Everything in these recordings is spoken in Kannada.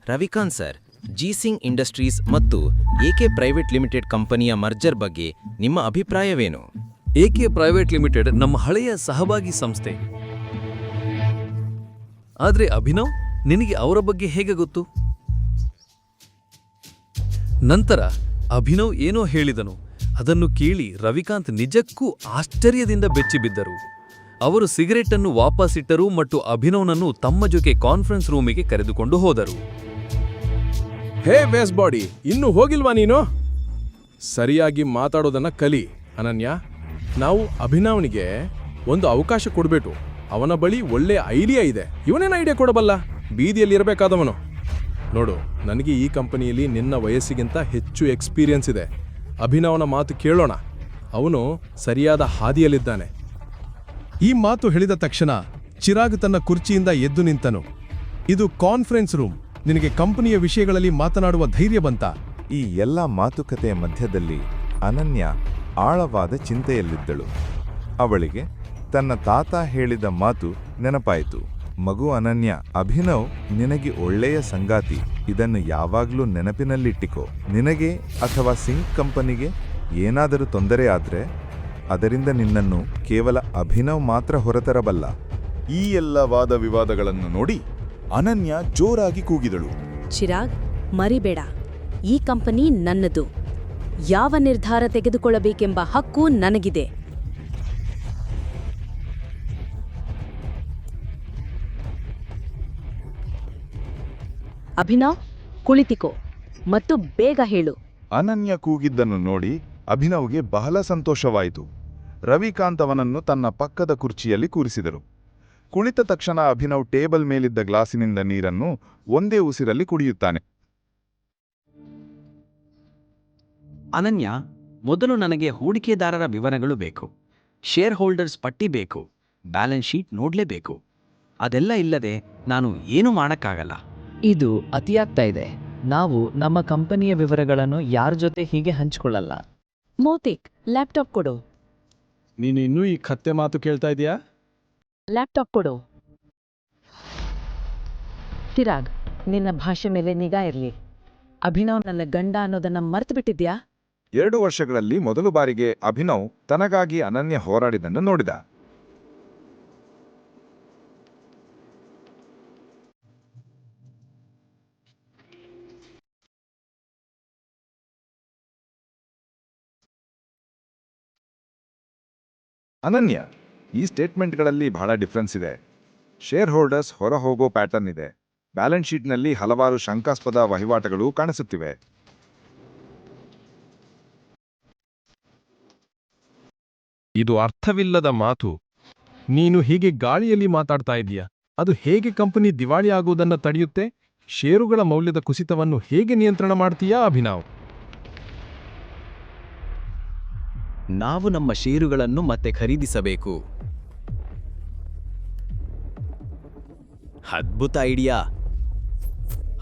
ರವಿಕಾಂತ್ ಸರ್, ಜಿ-ಸಿಂಗ್ ಇಂಡಸ್ಟ್ರೀಸ್ ಮತ್ತು ಎಕೆ ಪ್ರೈವೇಟ್ ಲಿಮಿಟೆಡ್ ಕಂಪನಿಯ ಮರ್ಜರ್ ಬಗ್ಗೆ ನಿಮ್ಮ ಅಭಿಪ್ರಾಯವೇನು? ಎಕೆ ಪ್ರೈವೇಟ್ ಲಿಮಿಟೆಡ್ ನಮ್ಮ ಹಳೆಯ ಸಹಭಾಗಿ ಸಂಸ್ಥೆ. ಆದ್ರೆ ಅಭಿನವ್, ನಿನಗೆ ಅವರ ಬಗ್ಗೆ ಹೇಗೆ ಗೊತ್ತು? ನಂತರ ಅಭಿನವ್ ಏನೋ ಹೇಳಿದನು. ಅದನ್ನು ಕೇಳಿ ರವಿಕಾಂತ್ ನಿಜಕ್ಕೂ ಆಶ್ಚರ್ಯದಿಂದ ಬೆಚ್ಚಿಬಿದ್ದರು. ಅವರು ಸಿಗರೆಟನ್ನು ವಾಪಸ್ಸಿಟ್ಟರು ಮತ್ತು ಅಭಿನವ್ನನ್ನು ತಮ್ಮ ಜೊತೆ ಕಾನ್ಫರೆನ್ಸ್ ರೂಮಿಗೆ ಕರೆದುಕೊಂಡು ಹೋದರು. ಹೇ ವೇಸ್ಟ್ ಬಾಡಿ, ಇನ್ನೂ ಹೋಗಿಲ್ವಾ ನೀನು? ಸರಿಯಾಗಿ ಮಾತಾಡೋದನ್ನ ಕಲಿ ಅನನ್ಯ. ನಾವು ಅಭಿನವ್ನಿಗೆ ಒಂದು ಅವಕಾಶ ಕೊಡ್ಬೇಕು. ಅವನ ಬಳಿ ಒಳ್ಳೆ ಐಡಿಯಾ ಇದೆ. ಇವನೇನ ಐಡಿಯಾ ಕೊಡಬಲ್ಲ? ಬೀದಿಯಲ್ಲಿ ಇರಬೇಕಾದವನು. ನೋಡು, ನನಗೆ ಈ ಕಂಪನಿಯಲ್ಲಿ ನಿನ್ನ ವಯಸ್ಸಿಗಿಂತ ಹೆಚ್ಚು ಎಕ್ಸ್ಪೀರಿಯನ್ಸ್ ಇದೆ. ಅಭಿನವನ ಮಾತು ಕೇಳೋಣ. ಅವನು ಸರಿಯಾದ ಹಾದಿಯಲ್ಲಿದ್ದಾನೆ. ಈ ಮಾತು ಹೇಳಿದ ತಕ್ಷಣ ಚಿರಾಗ್ ತನ್ನ ಕುರ್ಚಿಯಿಂದ ಎದ್ದು ನಿಂತನು. ಇದು ಕಾನ್ಫರೆನ್ಸ್ ರೂಮ್. ನಿನಗೆ ಕಂಪನಿಯ ವಿಷಯಗಳಲ್ಲಿ ಮಾತನಾಡುವ ಧೈರ್ಯ ಬಂತ? ಈ ಎಲ್ಲ ಮಾತುಕತೆಯ ಮಧ್ಯದಲ್ಲಿ ಅನನ್ಯ ಆಳವಾದ ಚಿಂತೆಯಲ್ಲಿದ್ದಳು. ಅವಳಿಗೆ ತನ್ನ ತಾತ ಹೇಳಿದ ಮಾತು ನೆನಪಾಯಿತು. ಮಗು ಅನನ್ಯ, ಅಭಿನವ್ ನಿನಗೆ ಒಳ್ಳೆಯ ಸಂಗಾತಿ. ಇದನ್ನು ಯಾವಾಗಲೂ ನೆನಪಿನಲ್ಲಿಟ್ಟಿಕೋ. ನಿನಗೆ ಅಥವಾ ಸಿಂಗ್ ಕಂಪನಿಗೆ ಏನಾದರೂ ತೊಂದರೆ ಆದ್ರೆ ಅದರಿಂದ ನಿನ್ನನ್ನು ಕೇವಲ ಅಭಿನವ್ ಮಾತ್ರ ಹೊರತರಬಲ್ಲ. ಈ ಎಲ್ಲ ವಾದ ವಿವಾದಗಳನ್ನು ನೋಡಿ ಅನನ್ಯ ಜೋರಾಗಿ ಕೂಗಿದಳು. ಚಿರಾಗ್, ಮರಿಬೇಡ, ಈ ಕಂಪನಿ ನನ್ನದು. ಯಾವ ನಿರ್ಧಾರ ತೆಗೆದುಕೊಳ್ಳಬೇಕೆಂಬ ಹಕ್ಕು ನನಗಿದೆ. ಅಭಿನವ್, ಕುಳಿತಿಕೋ ಮತ್ತು ಬೇಗ ಹೇಳು. ಅನನ್ಯ ಕೂಗಿದ್ದನ್ನು ನೋಡಿ ಅಭಿನವ್ಗೆ ಬಹಳ ಸಂತೋಷವಾಯಿತು. ರವಿಕಾಂತ್ ಅವನನ್ನು ತನ್ನ ಪಕ್ಕದ ಕುರ್ಚಿಯಲ್ಲಿ ಕೂರಿಸಿದರು. ಕುಳಿತ ತಕ್ಷಣ ಅಭಿನವ್ ಟೇಬಲ್ ಮೇಲಿದ್ದ ಗ್ಲಾಸಿನಿಂದ ನೀರನ್ನು ಒಂದೇ ಉಸಿರಲ್ಲಿ ಕುಡಿಯುತ್ತಾನೆ. ಅನನ್ಯ, ಮೊದಲು ನನಗೆ ಹೂಡಿಕೆದಾರರ ವಿವರಗಳು ಬೇಕು. ಶೇರ್ ಹೋಲ್ಡರ್ಸ್ ಪಟ್ಟಿ ಬೇಕು. ಬ್ಯಾಲೆನ್ಸ್ ಶೀಟ್ ನೋಡಲೇಬೇಕು. ಅದೆಲ್ಲ ಇಲ್ಲದೆ ನಾನು ಏನೂ ಮಾಡೋಕ್ಕಾಗಲ್ಲ. ಇದು ಅತಿಯಾಗ್ತಾ ಇದೆ. ನಾವು ನಮ್ಮ ಕಂಪನಿಯ ವಿವರಗಳನ್ನು ಯಾರ ಜೊತೆ ಹೀಗೆ ಹಂಚಿಕೊಳ್ಳಲ್ಲ. ಮೋತಿಕ್, ಲ್ಯಾಪ್ಟಾಪ್ ಕೊಡು. ನೀನು ಇನ್ನೂ ಈ ಕತ್ತೆ ಮಾತು ಕೇಳ್ತಾ ಇದೀಯಾ? ಲ್ಯಾಪ್ಟಾಪ್ ಕೊಡು. ಚಿರಾಗ್, ನಿನ್ನ ಭಾಷೆ ಮೇಲೆ ನಿಗಾ ಇರಲಿ. ಅಭಿನವ್ ನನ್ನ ಗಂಡ ಅನ್ನೋದನ್ನ ಮರ್ತು ಬಿಟ್ಟಿದ್ಯಾ? 2 ವರ್ಷಗಳಲ್ಲಿ ಮೊದಲ ಬಾರಿಗೆ ಅಭಿನವ್ ತನಗಾಗಿ ಅನನ್ಯ ಹೋರಾಡಿದನ್ನು ನೋಡಿದ. ಅನನ್ಯ, ಈ ಸ್ಟೇಟ್ಮೆಂಟ್ಗಳಲ್ಲಿ ಬಹಳ ಡಿಫರೆನ್ಸ್ ಇದೆ. ಶೇರ್ ಹೋಲ್ಡರ್ಸ್ ಹೊರ ಹೋಗೋ ಪ್ಯಾಟರ್ನ್ ಇದೆ. ಬ್ಯಾಲೆನ್ಸ್ ಶೀಟ್ನಲ್ಲಿ ಹಲವಾರು ಶಂಕಾಸ್ಪದ ವಹಿವಾಟುಗಳು ಕಾಣಿಸುತ್ತಿವೆ. ಇದು ಅರ್ಥವಿಲ್ಲದ ಮಾತು. ನೀನು ಹೀಗೆ ಗಾಳಿಯಲ್ಲಿ ಮಾತಾಡ್ತಾ ಇದೀಯಾ? ಅದು ಹೇಗೆ ಕಂಪನಿ ದಿವಾಳಿ ಆಗುವುದನ್ನು ತಡೆಯುತ್ತೆ? ಷೇರುಗಳ ಮೌಲ್ಯದ ಕುಸಿತವನ್ನು ಹೇಗೆ ನಿಯಂತ್ರಣ ಮಾಡ್ತೀಯಾ ಅಭಿನವ್? ನಾವು ನಮ್ಮ ಷೇರುಗಳನ್ನು ಮತ್ತೆ ಖರೀದಿಸಬೇಕು. ಅದ್ಭುತ ಐಡಿಯಾ.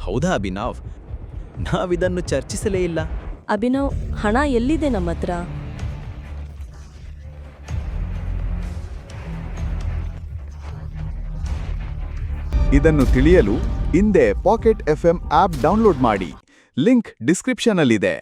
ಹೌದಾ ಅಭಿನವ್? ನಾವಿದನ್ನು ಚರ್ಚಿಸಲೇ ಇಲ್ಲ. ಅಭಿನವ್, ಹಣ ಎಲ್ಲಿದೆ ನಮ್ಮ ಹತ್ರ? ಇದನ್ನು ತಿಳಿಯಲು ಹಿಂದೆ ಪಾಕೆಟ್ FM ಆಪ್ ಡೌನ್ಲೋಡ್ ಮಾಡಿ. ಲಿಂಕ್ ಡಿಸ್ಕ್ರಿಪ್ಷನ್ನಲ್ಲಿದೆ.